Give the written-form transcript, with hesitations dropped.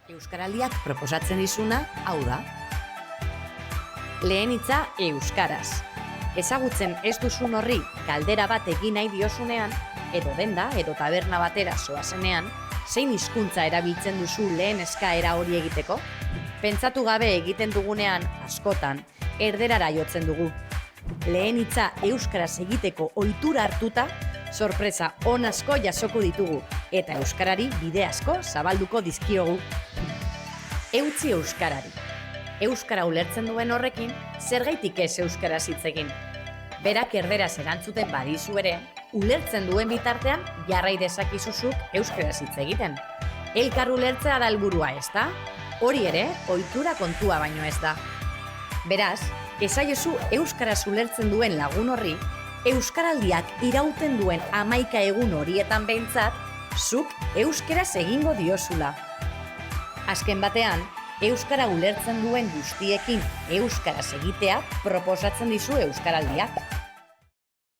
Euskaraldiak proposatzen dizuna hau da. Lehen hitza euskaraz. Ezagutzen ez duzun horri galdera bat egin nahi diozunean, edo denda, edo taberna batera zoazenean, zein hizkuntza erabiltzen duzu lehen eskaera hori egiteko? Pentsatu gabe egiten dugunean, askotan, erderara jotzen dugu. Lehen hitza euskaraz egiteko ohitura hartuta, sorpresa on asko jasoko ditugu, eta euskarari bide asko zabalduko dizkiogu. Eutsi euskarari. Euskara ulertzen duen horrekin, zergaitik ez euskaraz hitz egin. Berak erderaz erantzuten badizu ere, ulertzen duen bitartean jarrai dezakizuzuk euskaraz hitz egiten. Elkar ulertzea da helburua, ezta? Hori ere, ohitura kontua baino ez da. Beraz, esaiozu euskaraz ulertzen duen lagun horri, euskaraldiak irauten duen 11 egun horietan behintzat, zuk euskaraz egingo diozula. Azken batean, euskara ulertzen duen guztiekin euskaraz egitea proposatzen dizu euskaraldiak.